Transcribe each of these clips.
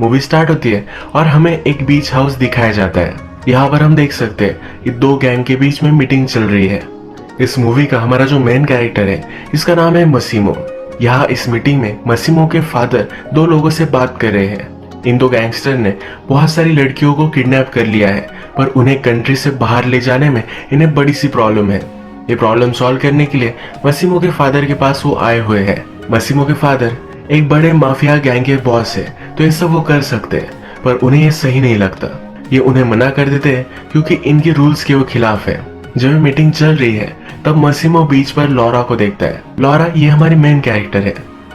Movie start होती है और हमें एक बीच हाउस दिखाया जाता है। यहाँ पर हम देख सकते हैं कि दो गैंग के बीच में मीटिंग चल रही है। इस मूवी का हमारा जो मेन कैरेक्टर है इसका नाम है मसीमो। यहाँ इस मीटिंग में मसीमो के फादर दो लोगों से बात कर रहे हैं। इन दो गैंगस्टर ने बहुत सारी लड़कियों को किडनैप कर लिया है, पर उन्हें कंट्री से बाहर ले जाने में इन्हें बड़ी सी प्रॉब्लम है। ये प्रॉब्लम सॉल्व करने के लिए मसीमो के फादर के पास वो आए हुए हैं। मसीमो के फादर एक बड़े माफिया गैंग के बॉस है, तो ये सब वो कर सकते हैं, पर उन्हें ये सही नहीं लगता। ये उन्हें मना कर देते हैं क्योंकि इनके रूल्स के वो खिलाफ है। जब ये मीटिंग चल रही है तब मसीमो बीच पर लॉरा को देखता है। लॉरा ये हमारी मेन कैरेक्टर है।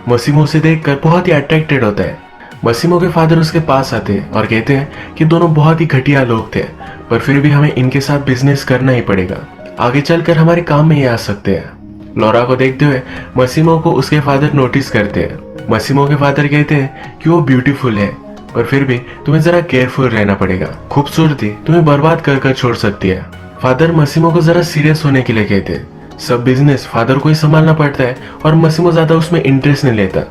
मसीमो से देखकर बहुत ही अट्रैक्टेड होता है। मसीमो के फादर उसके पास आते हैं और कहते हैं कि दोनों बहुत ही घटिया लोग थे, पर फिर भी हमें इनके साथ बिजनेस करना ही पड़ेगा, आगे चलकर हमारे काम में ये आ सकते हैं। लॉरा को देखते हुए मसीमो को उसके फादर नोटिस करते हैं। मसीमो के फादर कहते हैं कि वो ब्यूटीफुल है, पर फिर भी तुम्हें जरा केयरफुल रहना पड़ेगा, खूबसूरती तुम्हें बर्बाद कर कर छोड़ सकती है। फादर मसीमो को जरा सीरियस होने के लिए कहते हैं। सब बिजनेस फादर को ही संभालना पड़ता है और मसीमो ज्यादा उसमें इंटरेस्ट नहीं लेता।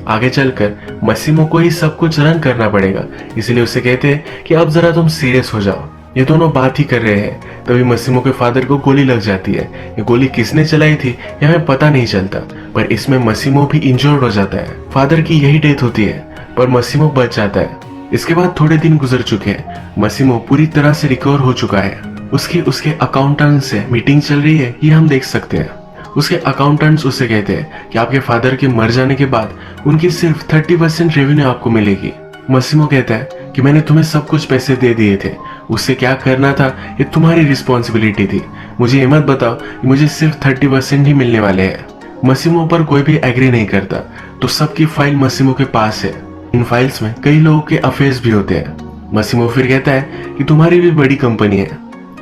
आगे चलकर मसीमो को ही सब कुछ रन करना पड़ेगा, इसलिए उसे कहते हैं कि अब जरा तुम सीरियस हो जाओ। ये दोनों बात ही कर रहे हैं तभी मसीमो के फादर को गोली लग जाती है। ये गोली किसने चलाई थी ये हमें पता नहीं चलता, पर इसमें मसीमो भी इंजर्ड हो जाता है। फादर की यही डेथ होती है, पर मसीमो बच जाता है। इसके बाद थोड़े दिन गुजर चुके हैं। मसीमो पूरी तरह से रिकवर हो चुका है। उसके अकाउंटेंट से मीटिंग चल रही है, ये हम देख सकते हैं। उसके अकाउंटेंट्स उसे कहते हैं कि आपके फादर के मर जाने के बाद उनकी सिर्फ 30% रेवेन्यू आपको मिलेगी। मसीमो कहता है कि मैंने तुम्हें सब कुछ पैसे दे दिए थे, उससे क्या करना था ये तुम्हारी रिस्पॉन्सिबिलिटी थी। मुझे ये मत बताओ कि मुझे सिर्फ 30% ही मिलने वाले हैं। मसीमो पर कोई भी एग्री नहीं करता, तो सबकी फाइल मसीमो के पास है। इन फाइल्स में कई लोगों के अफेयर्स भी होते हैं। मसीमो फिर कहता है कि तुम्हारी भी बड़ी कंपनी है,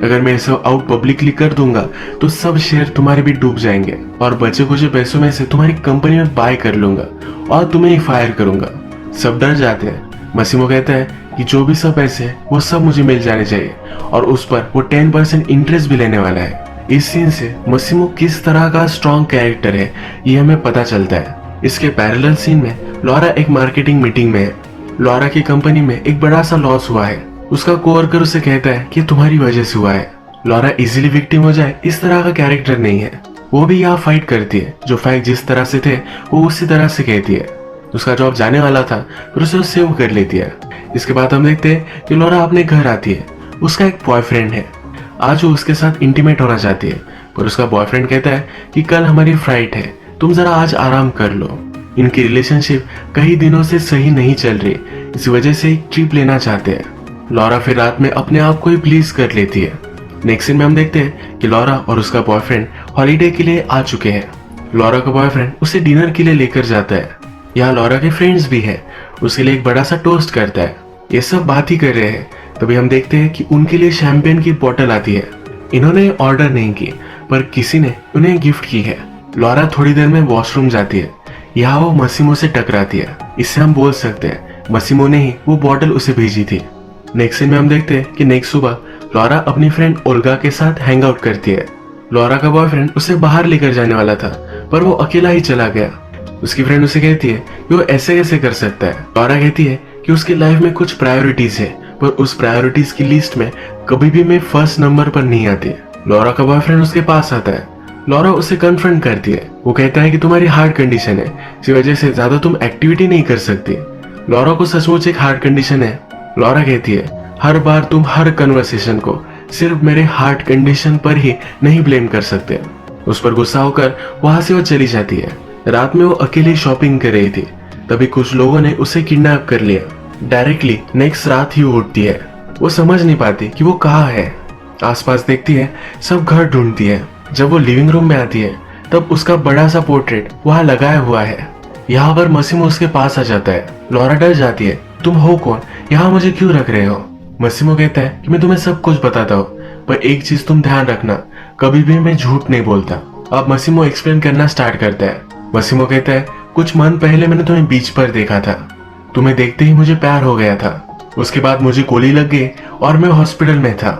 अगर मैं इसे आउट पब्लिकली कर दूंगा तो सब शेयर तुम्हारे भी डूब जाएंगे और बचे कुछ पैसों में से तुम्हारी कंपनी में बाय कर लूंगा और तुम्हें ही फायर करूंगा। सब डर जाते हैं। मसीमो कहता है कि जो भी सब पैसे है वो सब मुझे मिल जाने चाहिए और उस पर वो 10% इंटरेस्ट भी लेने वाला है। इस सीन से मसीमो किस तरह का स्ट्रॉन्ग कैरेक्टर है ये हमें पता चलता है। इसके पैरेलल सीन में लॉरा एक मार्केटिंग मीटिंग में है। लॉरा की कंपनी में एक बड़ा सा लॉस हुआ है। उसका कोवर्कर उसे कहता है कि तुम्हारी वजह से हुआ है। लॉरा इजीली विक्टिम हो जाए इस तरह का कैरेक्टर नहीं है। वो भी यहाँ फाइट करती है। जो फैक्ट जिस तरह से थे वो उसी तरह से कहती है। उसका जॉब जाने वाला था पर उसे सेव कर लेती है। इसके बाद हम देखते हैं कि लॉरा अपने घर आती है। उसका एक बॉयफ्रेंड है। आज वो उसके साथ इंटीमेट होना चाहती है, पर उसका बॉयफ्रेंड कहता है कि कल हमारी फ्लाइट है, तुम जरा आज आराम कर लो। इनकी रिलेशनशिप कई दिनों से सही नहीं चल रही, इस वजह से एक ट्रिप लेना चाहते हैं। लॉरा फिर रात में अपने आप को ही प्लीज कर लेती है। नेक्स्ट सीन में हम देखते हैं कि लॉरा और उसका बॉयफ्रेंड हॉलीडे के लिए आ चुके हैं। लॉरा का बॉयफ्रेंड उसे डिनर के लिए लेकर जाता है। यहाँ लॉरा के फ्रेंड्स भी है, उसके लिए एक बड़ा सा टोस्ट करता है। ये सब बात ही कर रहे हैं तभी हम देखते हैं कि उनके लिए शैंपेन की बोतल आती है। इन्होंने ऑर्डर नहीं की, पर किसी ने उन्हें गिफ्ट की है। लॉरा थोड़ी देर में वॉशरूम जाती है। यहाँ वो मसीमो से टकराती है। इससे हम बोल सकते हैं मसीमो ने ही वो बोतल उसे भेजी थी। नेक्स्ट सीन में हम देखते हैं कि नेक्स्ट सुबह लॉरा अपनी फ्रेंड ओल्गा के साथ हैंग आउट करती है। लॉरा का बॉयफ्रेंड उसे बाहर लेकर जाने वाला था, पर वो अकेला ही चला गया। उसकी फ्रेंड उसे कहती है कि वो ऐसे कैसे कर सकता है। लॉरा कहती है कि उसकी लाइफ में कुछ प्रायोरिटीज है, पर उस प्रायोरिटीज की लिस्ट में कभी भी मैं फर्स्ट नंबर पर नहीं आती। लॉरा का बॉयफ्रेंड उसके पास आता है। लॉरा उसे कन्फ्रंट करती है। वो कहता है कि तुम्हारी हार्ट कंडीशन है, इसी वजह से ज्यादा तुम एक्टिविटी नहीं कर सकती। लॉरा को सचमुच एक हार्ट कंडीशन है। लॉरा कहती है हर बार तुम हर कन्वर्सेशन को सिर्फ मेरे हार्ट कंडीशन पर ही नहीं ब्लेम कर सकते। उस पर गुस्सा होकर वहां से वो चली जाती है। रात में वो अकेली शॉपिंग कर रही थी, तभी कुछ लोगों ने उसे किडनैप कर लिया। डायरेक्टली नेक्स्ट रात ही वो उठती है। वो समझ नहीं पाती कि वो कहाँ है। आसपास देखती है, सब घर ढूंढती है। जब वो लिविंग रूम में आती है तब उसका बड़ा सा पोर्ट्रेट वहां लगाया हुआ है। यहाँ पर मसीमो उसके पास आ जाता है। लॉरा डर जाती है, तुम हो कौन, यहाँ मुझे क्यों रख रहे हो। मसीमो कहता है कि मैं तुम्हें सब कुछ बताता हूँ, पर एक चीज तुम ध्यान रखना, कभी भी मैं झूठ नहीं बोलता। अब मसीमो एक्सप्लेन करना स्टार्ट करता है। मसीमो कहता है कुछ मंथ पहले मैंने तुम्हें बीच पर देखा था, तुम्हें देखते ही मुझे प्यार हो गया था। उसके बाद मुझे गोली लग गई और मैं हॉस्पिटल में था।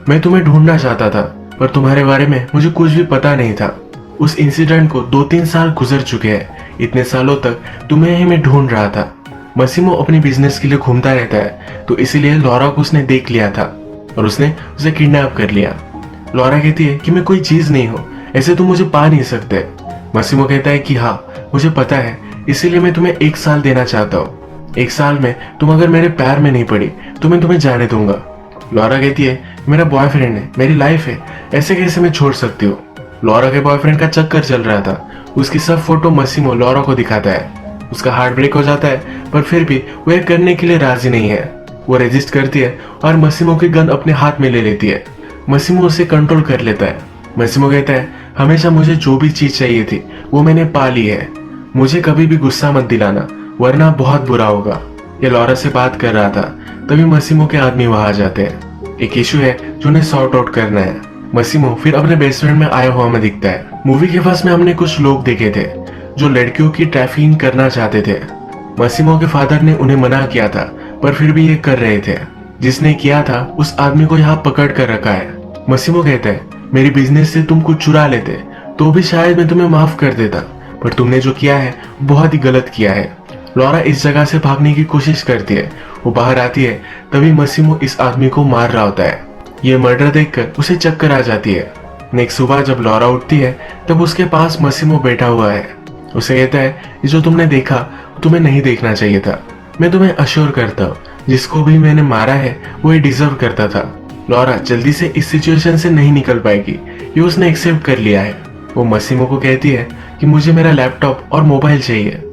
मैं तुम्हें ढूंढना चाहता था, पर तुम्हारे बारे में मुझे कुछ भी पता नहीं था। उस इंसिडेंट को 2-3 साल गुजर चुके हैं। इतने सालों तक तुम्हें ही मैं ढूंढ रहा था। मसीमो अपनी बिजनेस के लिए घूमता रहता है, तो इसीलिए लॉरा को उसने देख लिया था और उसने उसे किडनैप कर लिया। लॉरा कहती है कि मैं कोई चीज नहीं हूँ, ऐसे तुम मुझे पा नहीं सकते। मसीमो कहता है कि हाँ मुझे पता है, इसीलिए मैं तुम्हें 1 साल देना चाहता हूँ। 1 साल में तुम अगर मेरे पैर में नहीं पड़ी तो मैं तुम्हें जाने दूंगा। लॉरा कहती है मेरा बॉयफ्रेंड है, मेरी लाइफ है, ऐसे कैसे मैं छोड़ सकती हूँ। लॉरा के बॉयफ्रेंड का चक्कर चल रहा था, उसकी सब फोटो मसीमो लॉरा को दिखाता है। उसका हार्ट ब्रेक हो जाता है, पर फिर भी वो ये करने के लिए राजी नहीं है। वो रेजिस्ट करती है और मसीमो की गन अपने हाथ में ले लेती है। मसीमो उसे कंट्रोल कर लेता है। मसीमो कहता है हमेशा मुझे जो भी चीज चाहिए थी वो मैंने पा ली है, मुझे कभी भी गुस्सा मत दिलाना वरना बहुत बुरा होगा। ये लॉरा से बात कर रहा था, तभी मसीमो के आदमी वहां आ जाते हैं। एक इशू है जो उन्हें सॉर्ट आउट करना है। मसीमो फिर अपने बेस्ट फ्रेंड में आया हुआ में दिखता है। मूवी के फर्स्ट में हमने कुछ लोग देखे थे जो लड़कियों की ट्रैफिकिंग करना चाहते थे। मसीमो के फादर ने उन्हें मना किया था, पर फिर भी ये कर रहे थे। जिसने किया था उस आदमी को यहाँ पकड़ कर रखा है। मसीमो कहता है मेरी बिजनेस से तुम कुछ चुरा लेते तो भी शायद मैं तुम्हें माफ कर देता, पर तुमने जो किया है बहुत ही गलत किया है। लॉरा इस जगह से भागने की कोशिश करती है। वो बाहर आती है, तभी मसीमो इस आदमी को मार रहा होता है। ये मर्डर देखकर उसे चक्कर आ जाती है। नेक्स्ट सुबह जब लॉरा उठती है तब उसके पास मसीमो बैठा हुआ है। उसे कहता है ये जो तुमने देखा तुम्हें नहीं देखना चाहिए था। मैं तुम्हें अश्योर करता हूँ जिसको भी मैंने मारा है वो ये डिजर्व करता था। लॉरा जल्दी से इस सिचुएशन से नहीं निकल पाएगी, ये उसने एक्सेप्ट कर लिया है। वो मसीमो को कहती है कि मुझे मेरा लैपटॉप और मोबाइल चाहिए।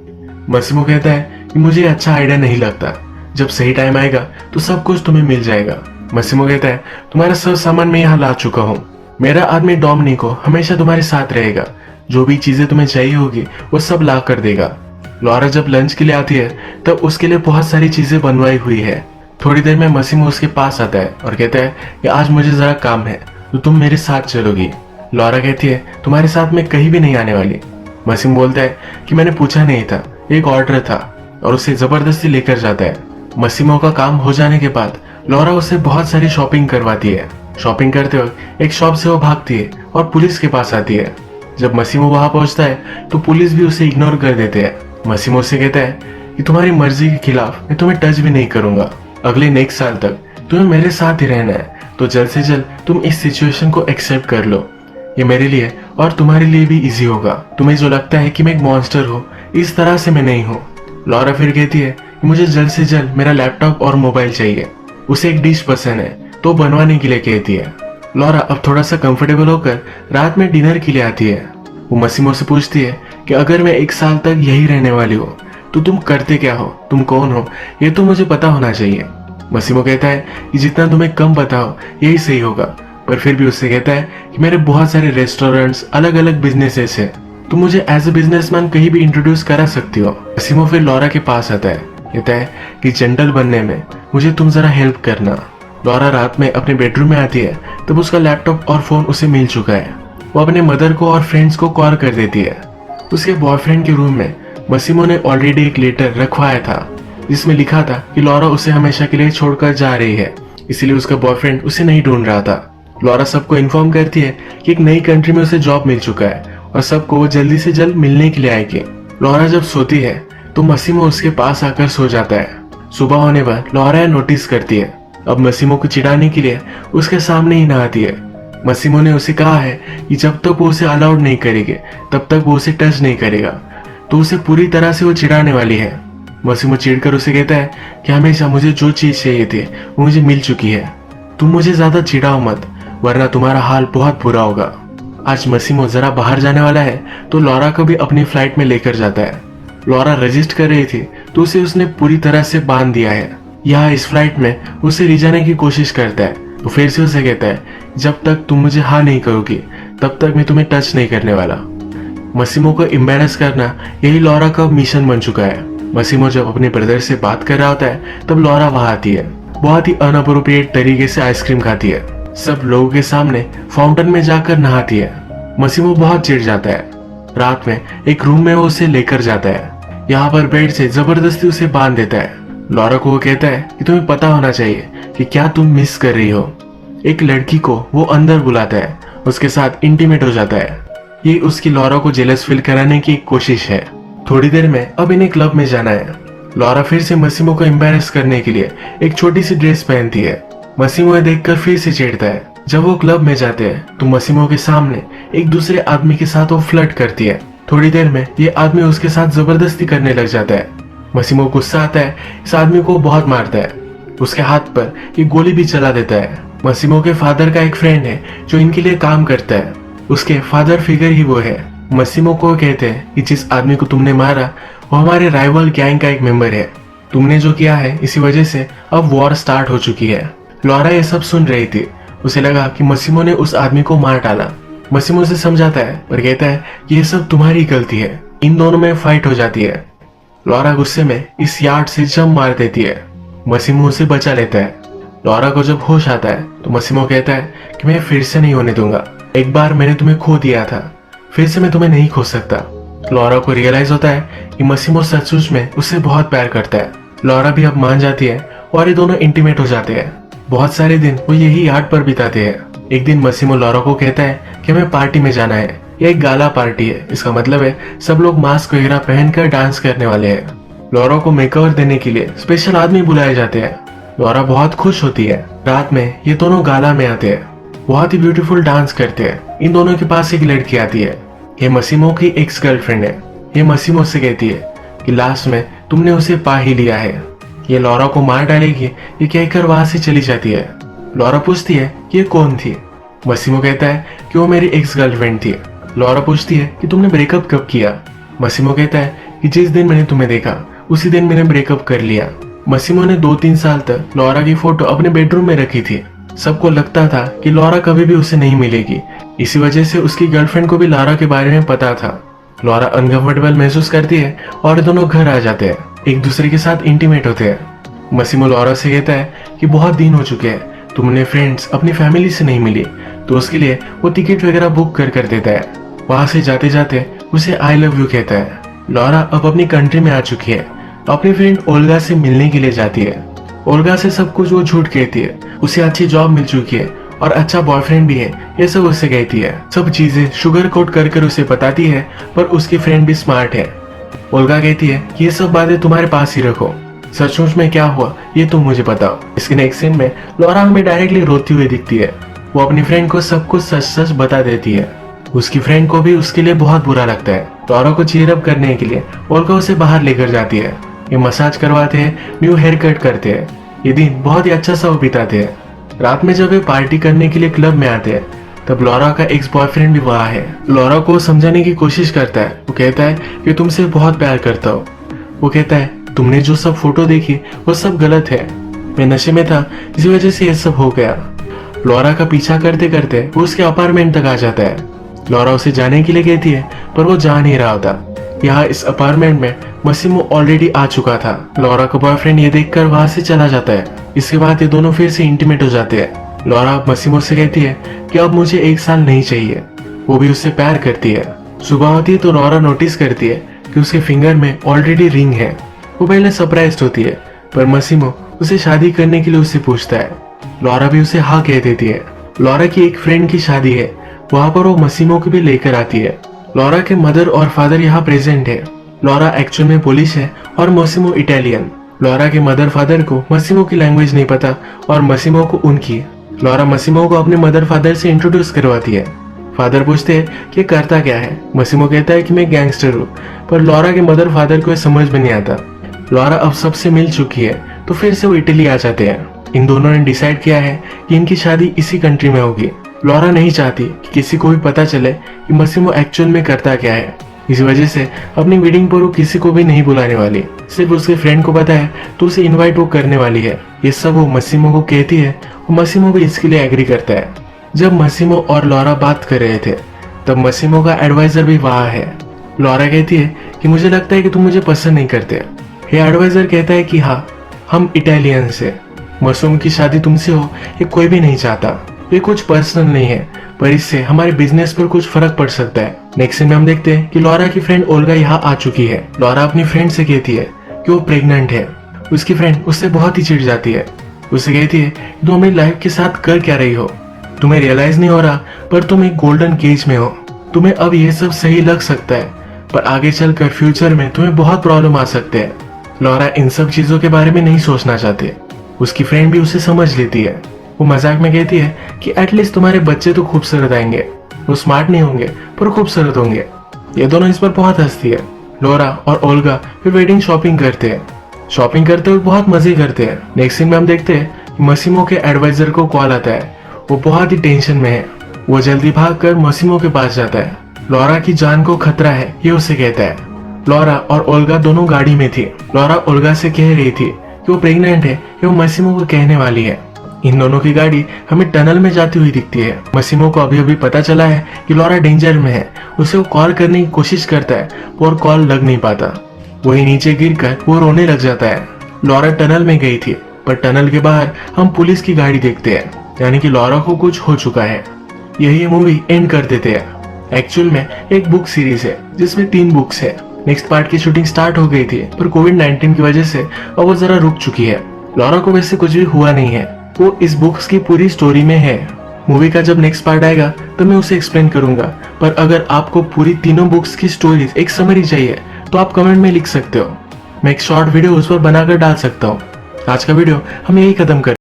मसीमो कहता है कि मुझे अच्छा आइडिया नहीं लगता, जब सही टाइम आएगा तो सब कुछ तुम्हें मिल जाएगा। मसीमो कहता है तुम्हारा सब सामान मैं यहाँ ला चुका हूँ, मेरा आदमी डोमिनिको हमेशा तुम्हारे साथ रहेगा, जो भी चीजें तुम्हें चाहिए होगी वो सब ला कर देगा। लॉरा जब लंच के लिए आती है तब उसके लिए बहुत सारी चीजें बनवाई हुई है। थोड़ी देर में मसीमो उसके पास आता है और कहता है कि आज मुझे जरा काम है तो तुम मेरे साथ चलोगी। लॉरा कहती है तुम्हारे साथ मैं कहीं भी नहीं आने वाली। मसीमो बोलता है कि मैंने पूछा नहीं था, एक ऑर्डर था, और उसे जबरदस्ती लेकर जाता है। मसीमो का काम हो जाने के बाद लॉरा उसे बहुत सारी शॉपिंग करवाती है। शॉपिंग करते वक्त एक शॉप से वो भागती है और पुलिस के पास आती है। जब मसीमो वहां पहुंचता है तो पुलिस भी उसे इग्नोर कर देते हैं। मसीमो से कहता है कि तुम्हारी मर्जी के खिलाफ मैं तुम्हें टच भी नहीं करूंगा, अगले नेक्स्ट साल तक तुम्हें मेरे साथ ही रहना है, तो जल्द से जल्द तुम इस सिचुएशन को एक्सेप्ट कर लो। ये मेरे लिए और तुम्हारे लिए भी इजी होगा। तुम्हें जो लगता है कि मैं एक मॉन्स्टर हूँ, इस तरह से मैं नहीं हूँ। लॉरा फिर कहती है कि मुझे जल्द से जल्द मेरा लैपटॉप और मोबाइल चाहिए। उसे एक डिश पसंद है तो बनवाने के लिए कहती है। लॉरा अब थोड़ा सा कंफर्टेबल होकर रात में डिनर के लिए आती है। वो मसीमो से पूछती है कि अगर मैं 1 साल तक यही रहने वाली हूँ तो तुम करते क्या हो, तुम कौन हो, ये तो मुझे पता होना चाहिए। मसीमो कहता है कि जितना तुम्हें कम बताओ यही सही होगा, पर फिर भी उससे कहता है कि मेरे बहुत सारे रेस्टोरेंट्स, अलग अलग बिजनेसेस है, तुम मुझे एज ए बिजनेसमैन कहीं भी इंट्रोड्यूस करा सकती हो। मसीमो फिर लॉरा के पास आता है, कहता है कि जेंटल बनने में मुझे तुम जरा हेल्प करना। लॉरा रात में अपने बेडरूम में आती है तब उसका लैपटॉप और फोन उसे मिल चुका है। वो अपने मदर को और फ्रेंड्स को कॉल कर देती है। उसके बॉयफ्रेंड के रूम में मसीमो ने ऑलरेडी एक लेटर रखवाया था जिसमें लिखा था कि लॉरा उसे हमेशा के लिए छोड़कर जा रही है, इसीलिए उसका बॉयफ्रेंड उसे नहीं ढूंढ रहा था। लॉरा सबको इन्फॉर्म करती है कि एक नई कंट्री में उसे जॉब मिल चुका है और सबको वो जल्दी से जल्द मिलने के लिए आएगी। लॉरा जब सोती है तो मसीमो उसके पास आकर सो जाता है। सुबह होने पर लॉरा नोटिस करती है, अब मसीमो को चिढ़ाने के लिए उसके सामने ही नहाती है। मसीमो ने उसे कहा है कि जब तक वो उसे अलाउड नहीं करेगी तब तक वो उसे टच नहीं करेगा, तो उसे पूरी तरह से वो चिढ़ाने वाली है। मसीमो चिढ़कर उसे कहता है कि हमेशा मुझे जो चीज चाहिए थी वो मुझे मिल चुकी है, तुम मुझे ज्यादा चिढ़ाओ मत वरना तुम्हारा हाल बहुत बुरा होगा। आज मसीमो जरा बाहर जाने वाला है तो लॉरा को भी अपनी फ्लाइट में लेकर जाता है। लॉरा रजिस्ट कर रही थी तो उसे उसने पूरी तरह से बांध दिया है। यहाँ इस फ्लाइट में उसे रिझाने की कोशिश करता है तो फिर से उसे कहता है जब तक तुम मुझे हाँ नहीं करोगी तब तक मैं तुम्हें टच नहीं करने वाला। मसीमो को एम्बैरेस करना यही लॉरा का मिशन बन चुका है। मसीमो जब अपने ब्रदर से बात कर रहा होता है तब लॉरा वहां आती है। बहुत ही अनअप्रोप्रिएट तरीके से आइसक्रीम खाती है, सब लोगों के सामने फाउंटेन में जाकर नहाती है। मसीमो बहुत चिढ़ जाता है। रात में एक रूम में वो उसे लेकर जाता है। यहाँ पर बेड से जबरदस्ती उसे बांध देता है। लॉरा को वो कहता है कि तुम्हें पता होना चाहिए कि क्या तुम मिस कर रही हो। एक लड़की को वो अंदर बुलाता है, उसके साथ इंटीमेट हो जाता है। ये उसकी लॉरा को जेलस फील कराने की कोशिश है। थोड़ी देर में अब इन्हें क्लब में जाना है। लॉरा फिर से मसीमो को एम्बैरेस करने के लिए एक छोटी सी ड्रेस पहनती है। मसीमो देखकर फिर से चिढ़ता है। जब वो क्लब में जाते हैं तो मसीमो के सामने एक दूसरे आदमी के साथ वो फ्लर्ट करती है। थोड़ी देर में ये आदमी उसके साथ जबरदस्ती करने लग जाता है। मसीमो गुस्सा आता है, इस आदमी को बहुत मारता है। उसके हाथ पर एक गोली भी चला देता है। मसीमो के फादर का एक फ्रेंड है जो इनके लिए काम करता है, उसके फादर फिगर ही वो है। मसीमो को कहते हैं कि जिस आदमी को तुमने मारा वो हमारे राइवल गैंग का एक मेंबर है। तुमने जो किया है इसी वजह से अब वॉर स्टार्ट हो चुकी है। लॉरा ये सब सुन रही थी। उसे लगा कि मसीमो ने उस आदमी को मार डाला। मसीमो उसे समझाता है और कहता है कि ये सब तुम्हारी गलती है। इन दोनों में फाइट हो जाती है। लॉरा गुस्से में इस यार्ड से जंप मार देती है। मसीमो उसे बचा लेता है। लॉरा को जब होश आता है तो मसीमो कहता है कि मैं फिर से नहीं होने दूंगा। एक बार मैंने तुम्हें खो दिया था, फिर से मैं तुम्हें नहीं खो सकता। लॉरा को रियलाइज होता है कि मसीमो सचमुच में उससे बहुत प्यार करता है। लॉरा भी अब मान जाती है और ये दोनों इंटीमेट हो जाते हैं। बहुत सारे दिन वो यही यार्ड पर बिताते हैं। एक दिन मसीमो लॉरा को कहता है कि हमें पार्टी में जाना है। यह एक गाला पार्टी है। इसका मतलब है सब लोग मास्क वगैरह पहनकर डांस करने वाले हैं। लॉरा को मेकओवर देने के लिए स्पेशल आदमी बुलाए जाते हैं। लॉरा बहुत खुश होती है। रात में ये दोनों गाला में आते हैं, बहुत ही ब्यूटीफुल डांस करते हैं। इन दोनों के पास एक लड़की आती है। ये मसीमो की एक्स गर्लफ्रेंड है। ये मसीमो से कहती है कि लास्ट में तुमने उसे पा ही लिया है, ये लॉरा को मार डालेगी। ये कहकर वहां से चली जाती है। लॉरा पूछती है कि ये कौन थी। मसीमो कहता है कि वो मेरी एक्स गर्लफ्रेंड थी। लॉरा पूछती है कि तुमने ब्रेकअप कब किया। मसीमो कहता है कि जिस दिन मैंने तुम्हें देखा उसी दिन मैंने ब्रेकअप कर लिया। मसीमो ने 2-3 साल तक लॉरा की फोटो अपने बेडरूम में रखी थी। सबको लगता था कि लॉरा कभी भी उसे नहीं मिलेगी। इसी वजह से उसकी गर्लफ्रेंड को भी लॉरा के बारे में पता था। लॉरा अनकंफर्टेबल महसूस करती है और दोनों घर आ जाते हैं, एक दूसरे के साथ इंटीमेट होते हैं। मसीमो लॉरा से कहता है कि बहुत दिन हो चुके हैं, तुमने फ्रेंड्स अपनी फैमिली से नहीं मिली, तो उसके लिए वो टिकट वगैरह बुक कर देता है। वहां से जाते जाते उसे आई लव यू कहता है। लॉरा अब अपनी कंट्री में आ चुकी है। अपनी फ्रेंड ओल्गा से मिलने के लिए जाती है। ओल्गा से सब कुछ वो झूठ कहती है। उसे अच्छी जॉब मिल चुकी है और अच्छा बॉयफ्रेंड भी है, ये सब उससे कहती है। सब चीजें शुगर कोट कर उसे बताती है, पर उसकी फ्रेंड भी स्मार्ट है। ओल्गा कहती है कि ये सब बातें तुम्हारे पास ही रखो, सचमुच में क्या हुआ ये तुम मुझे बताओ। इसके नेक्स्ट सीन में लॉरा हमें डायरेक्टली रोती हुई दिखती है। वो अपनी फ्रेंड को सब कुछ सच सच बता देती है। उसकी फ्रेंड को भी उसके लिए बहुत बुरा लगता है। लॉरा को चीयर अप करने के लिए ओल्गा उसे बाहर लेकर जाती है। ये मसाज करवाते हैं, न्यू हेयर कट करते हैं। ये दिन बहुत ही अच्छा सा वो बिताते हैं। रात में जब वे पार्टी करने के लिए क्लब में आते हैं तब लॉरा का एक्स बॉयफ्रेंड भी वहाँ है। लॉरा को समझाने की कोशिश करता है। वो कहता है कि तुमसे बहुत प्यार करता हूँ। वो कहता है तुमने जो सब फोटो देखी वो सब गलत है, मैं नशे में था इसी वजह से ये सब हो गया। लॉरा का पीछा करते करते वो उसके अपार्टमेंट तक आ जाता है। लॉरा उसे जाने के लिए कहती है पर वो जा नहीं रहा होता। यहाँ इस अपार्टमेंट में मसीमो ऑलरेडी आ चुका था। लॉरा का बॉयफ्रेंड ये देखकर वहां से चला जाता है। इसके बाद ये दोनों फिर से इंटीमेट हो जाते हैं। लॉरा मसीमो से कहती है कि अब मुझे 1 साल नहीं चाहिए। वो भी उससे प्यार करती है। सुबह होती है तो लॉरा नोटिस करती है कि उसके फिंगर में ऑलरेडी रिंग है। वो पहले सरप्राइज्ड होती है पर मसीमो उसे शादी करने के लिए उससे पूछता है। लॉरा भी उसे हाँ कह देती है। लॉरा की एक फ्रेंड की शादी है, वहां पर वो मसीमो को भी लेकर आती है। लॉरा के मदर और फादर यहाँ प्रेजेंट है। लॉरा एक्चुअल में पोलिश है और मसीमो इटालियन। लॉरा के मदर फादर को मसीमो की लैंग्वेज नहीं पता और मसीमो को उनकी। लॉरा मसीमो को अपने मदर फादर से इंट्रोड्यूस करवाती है। फादर पूछते हैं कि करता क्या है। मसीमो कहता है कि मैं गैंगस्टर हूँ, पर लॉरा के मदर फादर को समझ में नहीं आता। लॉरा अब सबसे मिल चुकी है तो फिर से वो इटली आ जाते हैं। इन दोनों ने डिसाइड किया है कि इनकी शादी इसी कंट्री में होगी। लॉरा नहीं चाहती कि किसी को भी पता चले कि मसीमो एक्चुअल में करता क्या है। इस वजह से अपनी वेडिंग पर वो किसी को भी नहीं बुलाने वाली। सिर्फ उसके फ्रेंड को पता है तो उसे इनवाइट वो करने वाली है। ये सब वो मसीमो को कहती है और मसीमो भी इसके लिए एग्री करता है। जब मसीमो और लॉरा बात कर रहे थे तब मसीमो का एडवाइजर भी वहाँ है। लॉरा कहती है कि मुझे लगता है कि तुम मुझे पसंद नहीं करते। ये एडवाइजर कहता है कि हाँ, हम इटालियन से। मसीमो की शादी तुमसे हो ये कोई भी नहीं चाहता। ये कुछ पर्सनल नहीं है, पर इससे हमारे बिजनेस पर कुछ फर्क पड़ सकता है। नेक्स्ट सीन में हम देखते हैं कि लॉरा की फ्रेंड ओल्गा यहाँ आ चुकी है। लॉरा अपनी फ्रेंड से कहती है कि वो प्रेग्नेंट है। उसकी फ्रेंड उससे बहुत ही चिढ़ जाती है। उसे कहती है तुम अपनी लाइफ के साथ कर क्या रही हो, तुम्हें रियलाइज नहीं हो रहा, पर तुम एक गोल्डन केज में हो। तुम्हें अब ये सब सही लग सकता है पर आगे चलकर फ्यूचर में तुम्हें बहुत प्रॉब्लम आ सकते हैं। लॉरा इन सब चीजों के बारे में नहीं सोचना चाहती। उसकी फ्रेंड भी उसे समझ लेती है। वो मजाक में कहती है कि एटलीस्ट तुम्हारे बच्चे तो खूबसूरत आएंगे। वो स्मार्ट नहीं होंगे पर खूबसूरत होंगे। ये दोनों इस पर बहुत हंसती है। लॉरा और ओल्गा फिर वेडिंग शॉपिंग करते हैं। शॉपिंग करते हुए बहुत मजे करते हैं। नेक्स्ट सीन में हम देखते हैं कि मसीमो के एडवाइजर को कॉल आता है। वो बहुत ही टेंशन में है। वो जल्दी भागकर मसीमो के पास जाता है। लॉरा की जान को खतरा है ये उसे कहता है। लॉरा और ओल्गा दोनों गाड़ी में थी। लॉरा ओल्गा से कह रही थी कि वो प्रेग्नेंट है, ये वो मसीमो को कहने वाली है। इन दोनों की गाड़ी हमें टनल में जाती हुई दिखती है। मसीमो को अभी अभी पता चला है कि लॉरा डेंजर में है। उसे वो कॉल करने की कोशिश करता है और कॉल लग नहीं पाता। वही नीचे गिरकर वो रोने लग जाता है। लॉरा टनल में गई थी पर टनल के बाहर हम पुलिस की गाड़ी देखते हैं, यानी कि लॉरा को कुछ हो चुका है। यही ये मूवी एंड कर देते हैं। एक्चुअल में एक बुक सीरीज है जिसमें 3 बुक्स है। नेक्स्ट पार्ट की शूटिंग स्टार्ट हो गई थी पर कोविड-19 की वजह से अब वो जरा रुक चुकी है। लॉरा को वैसे कुछ भी हुआ नहीं है। वो इस बुक्स की पूरी स्टोरी में है। मूवी का जब नेक्स्ट पार्ट आएगा तो मैं उसे एक्सप्लेन करूंगा। पर अगर आपको पूरी तीनों बुक्स की स्टोरीज एक समरी चाहिए तो आप कमेंट में लिख सकते हो। मैं एक शॉर्ट वीडियो उस पर बनाकर डाल सकता हूँ। आज का वीडियो हम यही खत्म कर